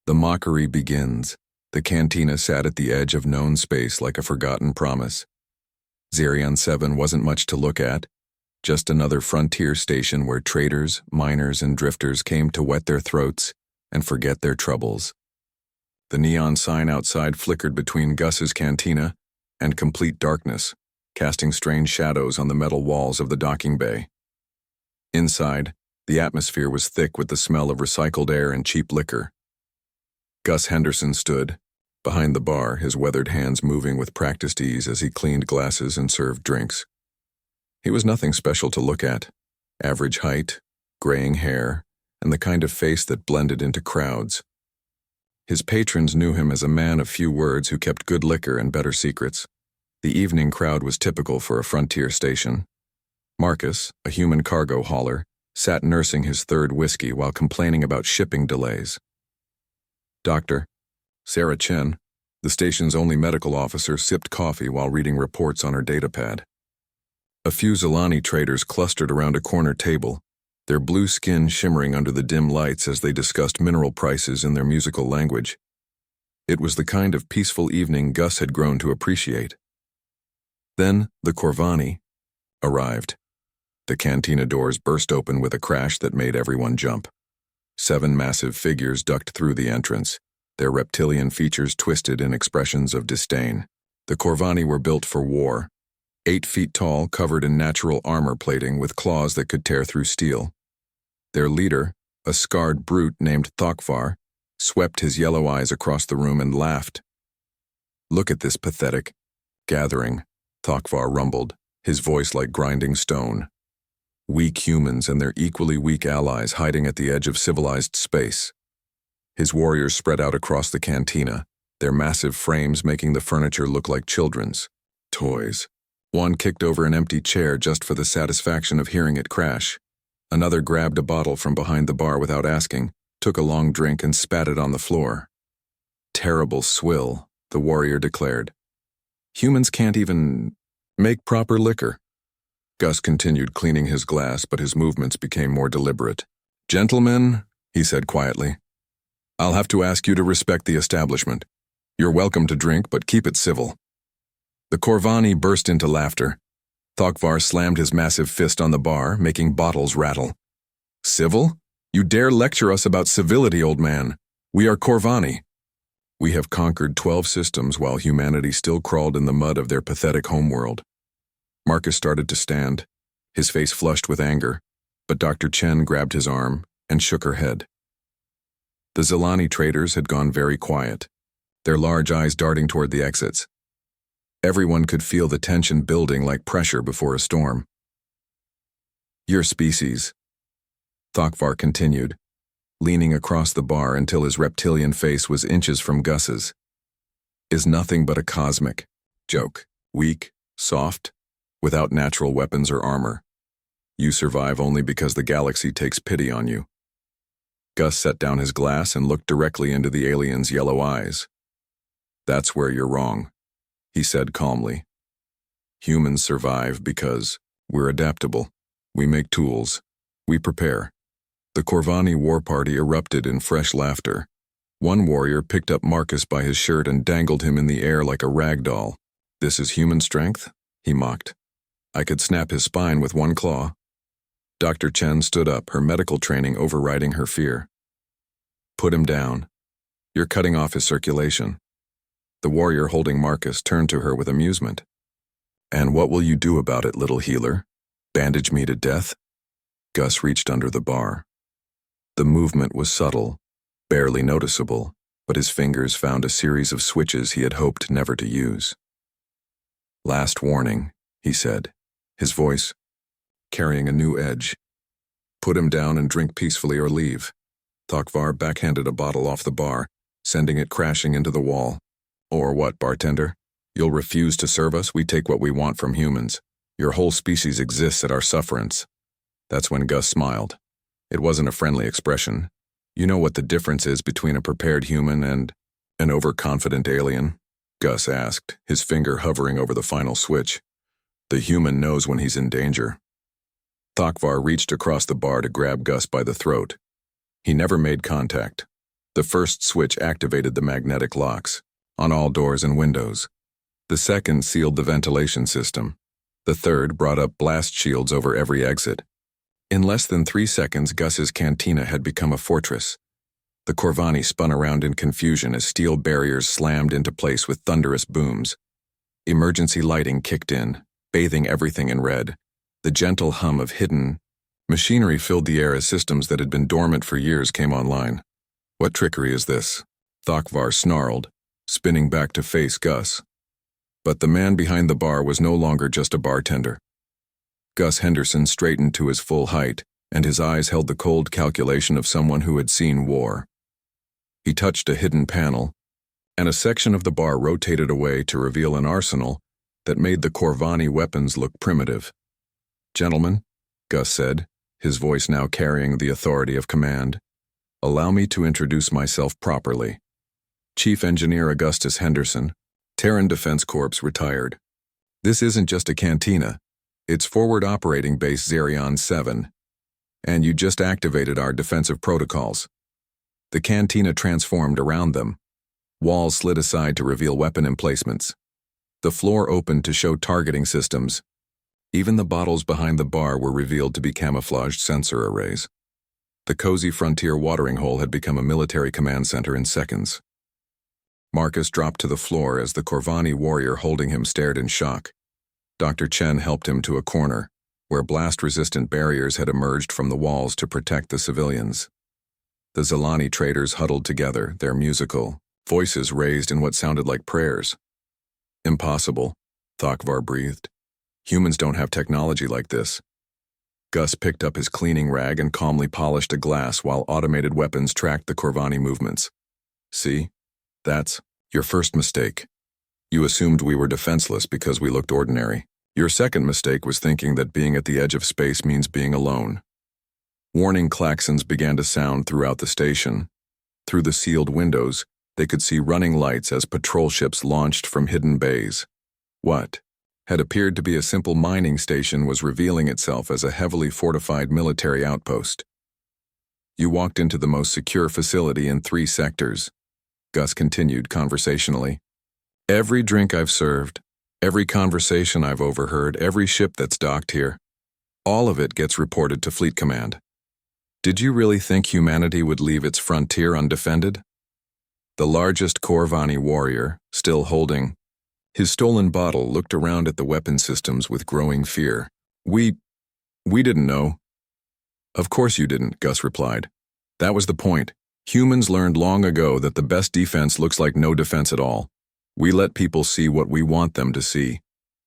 The mockery begins. The cantina sat at the edge of known space like a forgotten promise. Zerion 7 wasn't much to look at, just another frontier station where traders, miners, and drifters came to wet their throats and forget their troubles. The neon sign outside flickered between Gus's cantina and complete darkness, casting strange shadows on the metal walls of the docking bay. Inside, the atmosphere was thick with the smell of recycled air and cheap liquor. Gus Henderson stood behind the bar, his weathered hands moving with practiced ease as he cleaned glasses and served drinks. He was nothing special to look at. Average height, graying hair, and the kind of face that blended into crowds. His patrons knew him as a man of few words who kept good liquor and better secrets. The evening crowd was typical for a frontier station. Marcus, a human cargo hauler, sat nursing his third whiskey while complaining about shipping delays. Dr. Sarah Chen, the station's only medical officer, sipped coffee while reading reports on her datapad. A few Zilani traders clustered around a corner table, their blue skin shimmering under the dim lights as they discussed mineral prices in their musical language. It was the kind of peaceful evening Gus had grown to appreciate. Then the Corvani arrived. The cantina doors burst open with a crash that made everyone jump. 7 massive figures ducked through the entrance, their reptilian features twisted in expressions of disdain. The Corvani were built for war, 8 feet tall, covered in natural armor plating with claws that could tear through steel. Their leader, a scarred brute named Thokvar, swept his yellow eyes across the room and laughed. "Look at this pathetic gathering," Thokvar rumbled, his voice like grinding stone. Weak humans and their equally weak allies hiding at the edge of civilized space. His warriors spread out across the cantina, their massive frames making the furniture look like children's toys. One kicked over an empty chair just for the satisfaction of hearing it crash. Another grabbed a bottle from behind the bar without asking, took a long drink and spat it on the floor. "Terrible swill," the warrior declared. "Humans can't even make proper liquor." Gus continued cleaning his glass, but his movements became more deliberate. "Gentlemen," he said quietly, "I'll have to ask you to respect the establishment. You're welcome to drink, but keep it civil." The Corvani burst into laughter. Thokvar slammed his massive fist on the bar, making bottles rattle. "Civil? You dare lecture us about civility, old man? We are Corvani. We have conquered 12 systems while humanity still crawled in the mud of their pathetic homeworld." Marcus started to stand, his face flushed with anger, but Dr. Chen grabbed his arm and shook her head. The Zilani traders had gone very quiet, their large eyes darting toward the exits. Everyone could feel the tension building like pressure before a storm. "Your species," Thokvar continued, leaning across the bar until his reptilian face was inches from Gus's, "is nothing but a cosmic joke, weak, soft, without natural weapons or armor. You survive only because the galaxy takes pity on you." Gus set down his glass and looked directly into the alien's yellow eyes. "That's where you're wrong," he said calmly. "Humans survive because we're adaptable. We make tools. We prepare." The Corvani war party erupted in fresh laughter. One warrior picked up Marcus by his shirt and dangled him in the air like a rag doll. "This is human strength?" he mocked. "I could snap his spine with one claw." Dr. Chen stood up, her medical training overriding her fear. "Put him down. You're cutting off his circulation." The warrior holding Marcus turned to her with amusement. "And what will you do about it, little healer? Bandage me to death?" Gus reached under the bar. The movement was subtle, barely noticeable, but his fingers found a series of switches he had hoped never to use. "Last warning," he said, his voice carrying a new edge. "Put him down and drink peacefully or leave." Thokvar backhanded a bottle off the bar, sending it crashing into the wall. "Or what, bartender? You'll refuse to serve us? We take what we want from humans. Your whole species exists at our sufferance." That's when Gus smiled. It wasn't a friendly expression. "You know what the difference is between a prepared human and an overconfident alien?" Gus asked, his finger hovering over the final switch. "The human knows when he's in danger." Thokvar reached across the bar to grab Gus by the throat. He never made contact. The first switch activated the magnetic locks on all doors and windows. The second sealed the ventilation system. The third brought up blast shields over every exit. In less than 3 seconds, Gus's cantina had become a fortress. The Corvani spun around in confusion as steel barriers slammed into place with thunderous booms. Emergency lighting kicked in, bathing everything in red. The gentle hum of hidden machinery filled the air as systems that had been dormant for years came online. What trickery is this? Thokvar snarled, spinning back to face Gus. But the man behind the bar was no longer just a bartender. Gus Henderson straightened to his full height, and his eyes held the cold calculation of someone who had seen war. He touched a hidden panel, and a section of the bar rotated away to reveal an arsenal that made the Corvani weapons look primitive. "Gentlemen," Gus said, his voice now carrying the authority of command, "allow me to introduce myself properly. Chief Engineer Augustus Henderson, Terran Defense Corps, retired. This isn't just a cantina. It's Forward Operating Base Zerion 7. And you just activated our defensive protocols." The cantina transformed around them. Walls slid aside to reveal weapon emplacements. The floor opened to show targeting systems. Even the bottles behind the bar were revealed to be camouflaged sensor arrays. The cozy frontier watering hole had become a military command center in seconds. Marcus dropped to the floor as the Corvani warrior holding him stared in shock. Dr. Chen helped him to a corner, where blast-resistant barriers had emerged from the walls to protect the civilians. The Zalani traders huddled together, their musical voices raised in what sounded like prayers. "Impossible," Thokvar breathed. "Humans don't have technology like this." Gus picked up his cleaning rag and calmly polished a glass while automated weapons tracked the Corvani movements. "See? That's your first mistake. You assumed we were defenseless because we looked ordinary. Your second mistake was thinking that being at the edge of space means being alone." Warning klaxons began to sound throughout the station. Through the sealed windows, they could see running lights as patrol ships launched from hidden bays. What had appeared to be a simple mining station was revealing itself as a heavily fortified military outpost. "You walked into the most secure facility in 3 sectors," Gus continued conversationally. "Every drink I've served, every conversation I've overheard, every ship that's docked here, all of it gets reported to Fleet Command. Did you really think humanity would leave its frontier undefended?" The largest Corvani warrior, still holding his stolen bottle, looked around at the weapon systems with growing fear. We didn't know." "Of course you didn't," Gus replied. "That was the point. Humans learned long ago that the best defense looks like no defense at all. We let people see what we want them to see.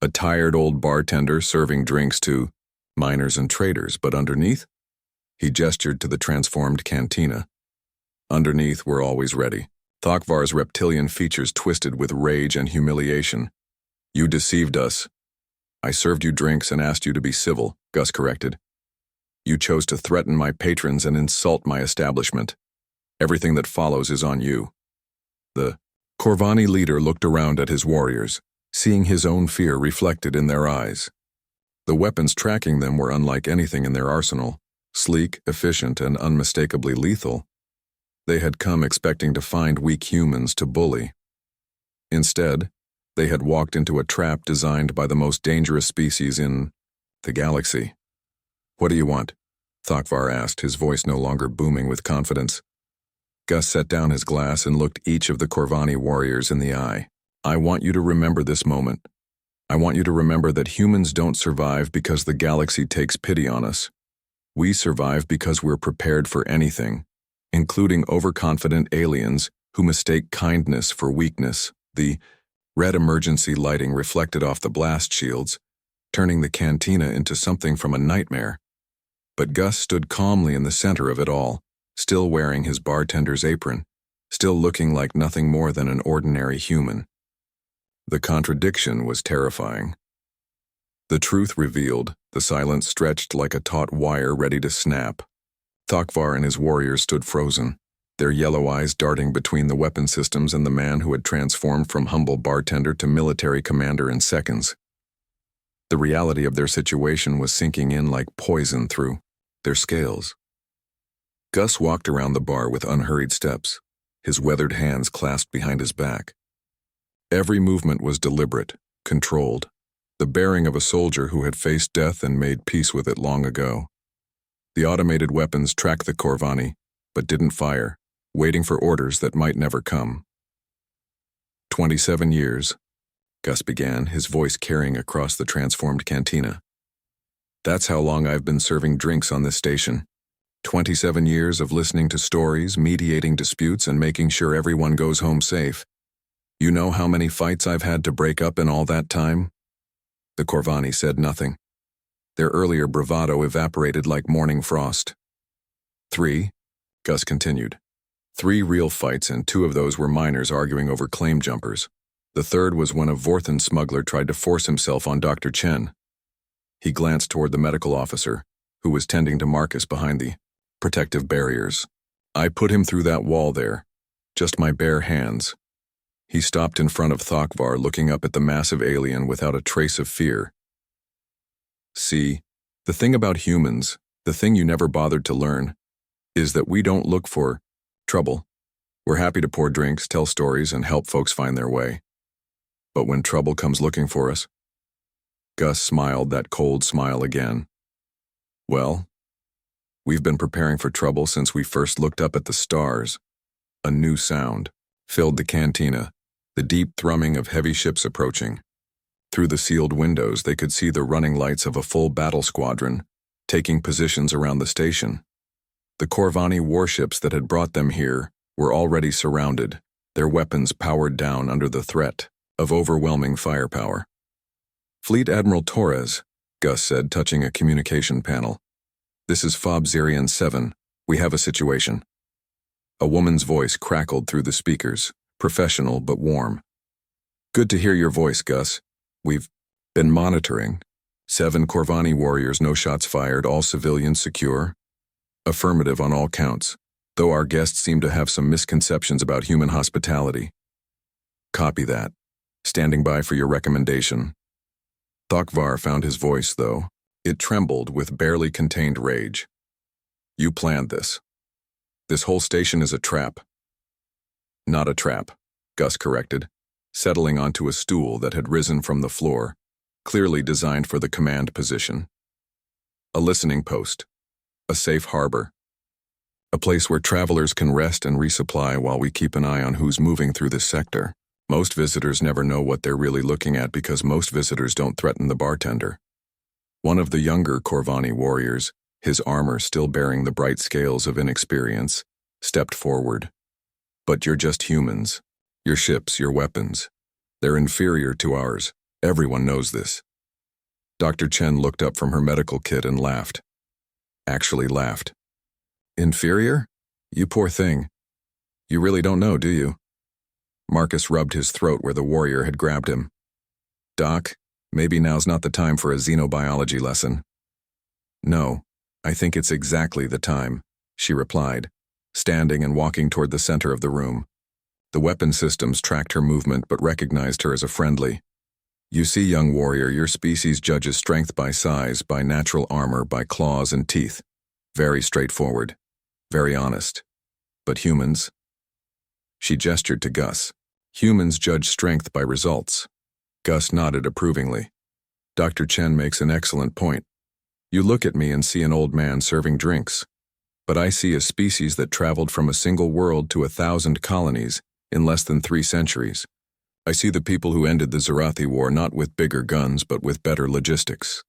A tired old bartender serving drinks to miners and traders, but underneath?" He gestured to the transformed cantina. "Underneath, we're always ready." Thokvar's reptilian features twisted with rage and humiliation. "You deceived us." "I served you drinks and asked you to be civil," Gus corrected. "You chose to threaten my patrons and insult my establishment. Everything that follows is on you." The Corvani leader looked around at his warriors, seeing his own fear reflected in their eyes. The weapons tracking them were unlike anything in their arsenal, sleek, efficient, and unmistakably lethal. They had come expecting to find weak humans to bully. Instead, they had walked into a trap designed by the most dangerous species in the galaxy. "What do you want?" Thokvar asked, his voice no longer booming with confidence. Gus set down his glass and looked each of the Corvani warriors in the eye. "I want you to remember this moment. I want you to remember that humans don't survive because the galaxy takes pity on us. We survive because we're prepared for anything, including overconfident aliens who mistake kindness for weakness." The red emergency lighting reflected off the blast shields, turning the cantina into something from a nightmare. But Gus stood calmly in the center of it all, still wearing his bartender's apron, still looking like nothing more than an ordinary human. The contradiction was terrifying. The truth revealed, the silence stretched like a taut wire ready to snap. Thokvar and his warriors stood frozen, their yellow eyes darting between the weapon systems and the man who had transformed from humble bartender to military commander in seconds. The reality of their situation was sinking in like poison through their scales. Gus walked around the bar with unhurried steps, his weathered hands clasped behind his back. Every movement was deliberate, controlled, the bearing of a soldier who had faced death and made peace with it long ago. The automated weapons tracked the Corvani, but didn't fire, waiting for orders that might never come. 27 years, Gus began, his voice carrying across the transformed cantina. That's how long I've been serving drinks on this station. 27 years of listening to stories, mediating disputes, and making sure everyone goes home safe. You know how many fights I've had to break up in all that time? The Corvani said nothing. Their earlier bravado evaporated like morning frost. 3, Gus continued. 3 real fights, and 2 of those were miners arguing over claim jumpers. The third was when a Vorthan smuggler tried to force himself on Dr. Chen. He glanced toward the medical officer, who was tending to Marcus behind the protective barriers. I put him through that wall there, just my bare hands. He stopped in front of Thokvar, looking up at the massive alien without a trace of fear. See, the thing about humans, the thing you never bothered to learn, is that we don't look for trouble. We're happy to pour drinks, tell stories, and help folks find their way. But when trouble comes looking for us, Gus smiled that cold smile again. Well, we've been preparing for trouble since we first looked up at the stars. A new sound filled the cantina, the deep thrumming of heavy ships approaching. Through the sealed windows, they could see the running lights of a full battle squadron, taking positions around the station. The Corvani warships that had brought them here were already surrounded, their weapons powered down under the threat of overwhelming firepower. Fleet Admiral Torres, Gus said, touching a communication panel. This is Fob Zerian 7. We have a situation. A woman's voice crackled through the speakers, professional but warm. Good to hear your voice, Gus. We've been monitoring. 7 Corvani warriors, no shots fired, all civilians secure? Affirmative on all counts, though our guests seem to have some misconceptions about human hospitality. Copy that. Standing by for your recommendation. Thokvar found his voice, though. It trembled with barely contained rage. You planned this. This whole station is a trap. Not a trap, Gus corrected, settling onto a stool that had risen from the floor, clearly designed for the command position. A listening post. A safe harbor. A place where travelers can rest and resupply while we keep an eye on who's moving through this sector. Most visitors never know what they're really looking at because most visitors don't threaten the bartender. One of the younger Corvani warriors, his armor still bearing the bright scales of inexperience, stepped forward. But you're just humans. Your ships, your weapons. They're inferior to ours. Everyone knows this. Dr. Chen looked up from her medical kit and laughed. Actually laughed. Inferior? You poor thing. You really don't know, do you? Marcus rubbed his throat where the warrior had grabbed him. Doc, maybe now's not the time for a xenobiology lesson. No, I think it's exactly the time, she replied, standing and walking toward the center of the room. The weapon systems tracked her movement but recognized her as a friendly. You see, young warrior, your species judges strength by size, by natural armor, by claws and teeth. Very straightforward, very honest. But humans? She gestured to Gus. Humans judge strength by results. Gus nodded approvingly. Dr. Chen makes an excellent point. You look at me and see an old man serving drinks. But I see a species that traveled from a single world to 1,000 colonies in less than 3 centuries. I see the people who ended the Zarathi War not with bigger guns but with better logistics.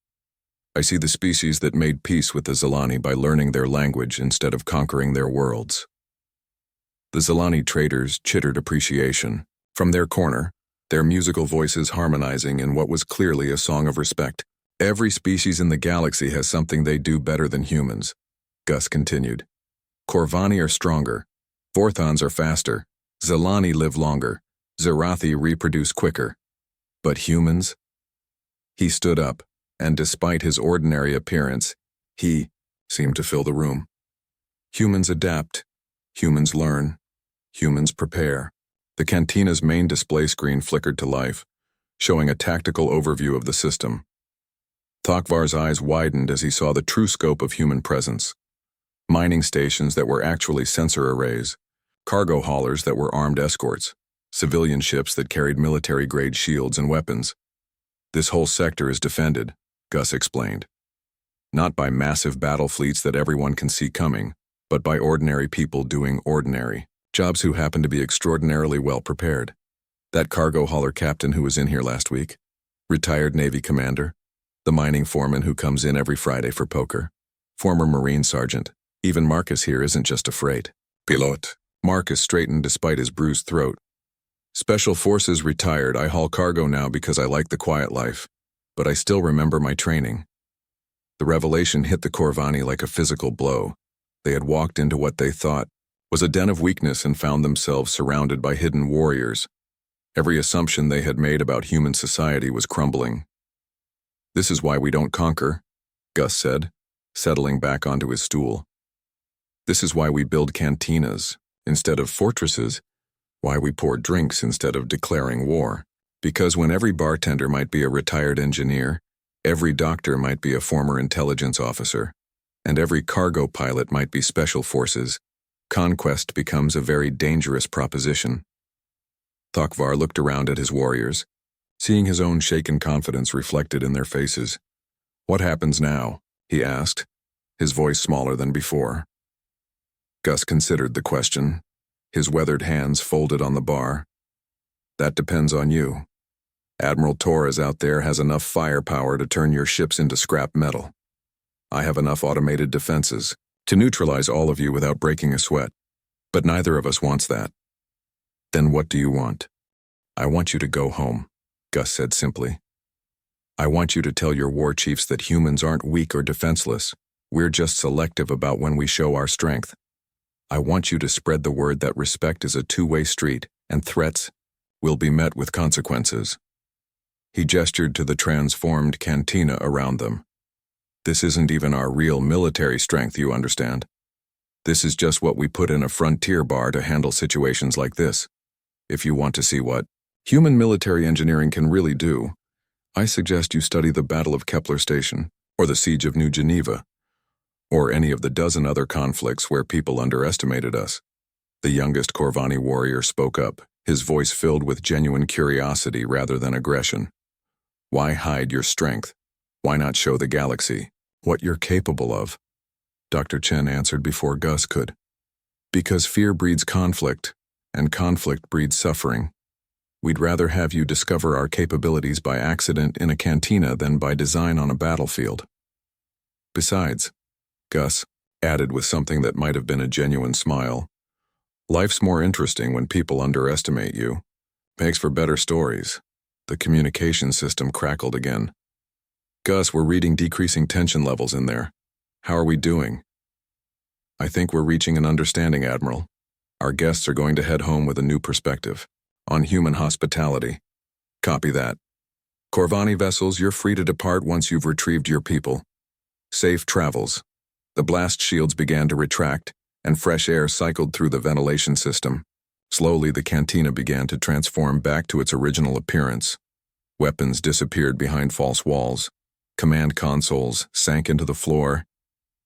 I see the species that made peace with the Zilani by learning their language instead of conquering their worlds. The Zilani traders chittered appreciation. From their corner, their musical voices harmonizing in what was clearly a song of respect. Every species in the galaxy has something they do better than humans, Gus continued. Corvani are stronger. Vorthons are faster. Zilani live longer. Zarathi reproduce quicker. But humans? He stood up, and despite his ordinary appearance, he seemed to fill the room. Humans adapt. Humans learn. Humans prepare. The cantina's main display screen flickered to life, showing a tactical overview of the system. Thokvar's eyes widened as he saw the true scope of human presence. Mining stations that were actually sensor arrays, cargo haulers that were armed escorts, civilian ships that carried military-grade shields and weapons. This whole sector is defended, Gus explained. Not by massive battle fleets that everyone can see coming, but by ordinary people doing ordinary jobs who happen to be extraordinarily well prepared. That cargo hauler captain who was in here last week, retired Navy commander, the mining foreman who comes in every Friday for poker, former Marine sergeant. Even Marcus here isn't just a freight pilot. Marcus straightened despite his bruised throat. Special Forces retired. I haul cargo now because I like the quiet life, but I still remember my training. The revelation hit the Corvani like a physical blow. They had walked into what they thought was a den of weakness and found themselves surrounded by hidden warriors. Every assumption they had made about human society was crumbling. This is why we don't conquer, Gus said, settling back onto his stool. This is why we build cantinas instead of fortresses, why we pour drinks instead of declaring war. Because when every bartender might be a retired engineer, every doctor might be a former intelligence officer, and every cargo pilot might be special forces, conquest becomes a very dangerous proposition. Thakvar looked around at his warriors, seeing his own shaken confidence reflected in their faces. What happens now? He asked, his voice smaller than before. Gus considered the question, his weathered hands folded on the bar. That depends on you. Admiral Torres out there has enough firepower to turn your ships into scrap metal. I have enough automated defenses to neutralize all of you without breaking a sweat, but neither of us wants that. Then what do you want? I want you to go home, Gus said simply. I want you to tell your war chiefs that humans aren't weak or defenseless. We're just selective about when we show our strength. I want you to spread the word that respect is a two-way street, and threats will be met with consequences. He gestured to the transformed cantina around them. This isn't even our real military strength, you understand. This is just what we put in a frontier bar to handle situations like this. If you want to see what human military engineering can really do, I suggest you study the Battle of Kepler Station, or the Siege of New Geneva, or any of the dozen other conflicts where people underestimated us. The youngest Corvani warrior spoke up, his voice filled with genuine curiosity rather than aggression. Why hide your strength? Why not show the galaxy what you're capable of? Dr. Chen answered before Gus could. Because fear breeds conflict, and conflict breeds suffering. We'd rather have you discover our capabilities by accident in a cantina than by design on a battlefield. Besides, Gus added with something that might have been a genuine smile, life's more interesting when people underestimate you. Makes for better stories. The communication system crackled again. Gus, we're reading decreasing tension levels in there. How are we doing? I think we're reaching an understanding, Admiral. Our guests are going to head home with a new perspective on human hospitality. Copy that. Corvani vessels, you're free to depart once you've retrieved your people. Safe travels. The blast shields began to retract, and fresh air cycled through the ventilation system. Slowly, the cantina began to transform back to its original appearance. Weapons disappeared behind false walls. Command consoles sank into the floor,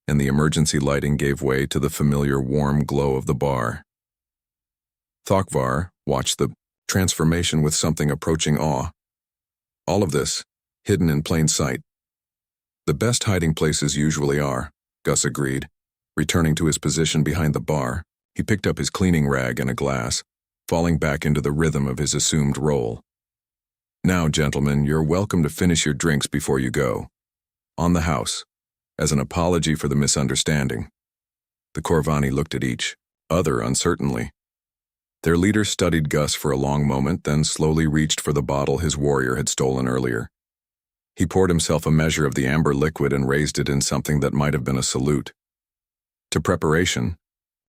and the emergency lighting gave way to the familiar warm glow of the bar. Thakvar watched the transformation with something approaching awe. All of this, hidden in plain sight. The best hiding places usually are, Gus agreed. Returning to his position behind the bar, he picked up his cleaning rag and a glass, falling back into the rhythm of his assumed role. Now, gentlemen, you're welcome to finish your drinks before you go. On the house, as an apology for the misunderstanding. The Corvani looked at each other uncertainly. Their leader studied Gus for a long moment, then slowly reached for the bottle his warrior had stolen earlier. He poured himself a measure of the amber liquid and raised it in something that might have been a salute. To preparation,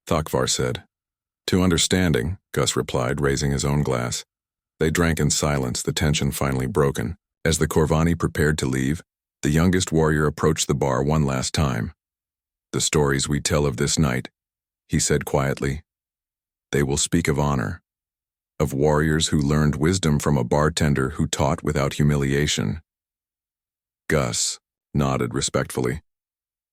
Thakvar said. To understanding, Gus replied, raising his own glass. They drank in silence, the tension finally broken. As the Corvani prepared to leave, the youngest warrior approached the bar one last time. The stories we tell of this night, he said quietly. They will speak of honor, of warriors who learned wisdom from a bartender who taught without humiliation. Gus nodded respectfully.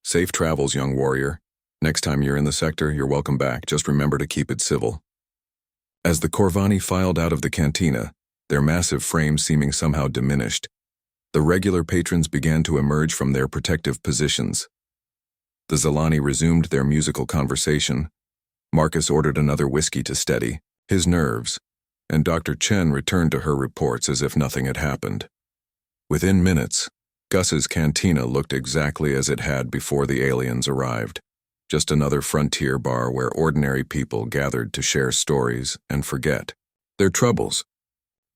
Safe travels, young warrior. Next time you're in the sector, you're welcome back. Just remember to keep it civil. As the Corvani filed out of the cantina, their massive frames seeming somehow diminished, the regular patrons began to emerge from their protective positions. The Zalani resumed their musical conversation. Marcus ordered another whiskey to steady his nerves, and Dr. Chen returned to her reports as if nothing had happened. Within minutes, Gus's cantina looked exactly as it had before the aliens arrived, just another frontier bar where ordinary people gathered to share stories and forget their troubles.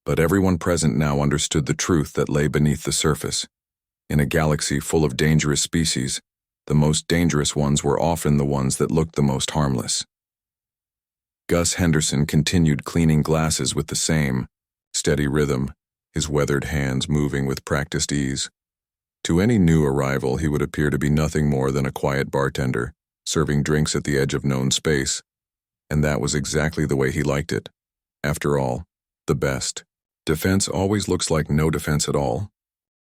But everyone present now understood the truth that lay beneath the surface. In a galaxy full of dangerous species, the most dangerous ones were often the ones that looked the most harmless. Gus Henderson continued cleaning glasses with the same steady rhythm, his weathered hands moving with practiced ease. To any new arrival, he would appear to be nothing more than a quiet bartender, serving drinks at the edge of known space, and that was exactly the way he liked it. After all, the best defense always looks like no defense at all.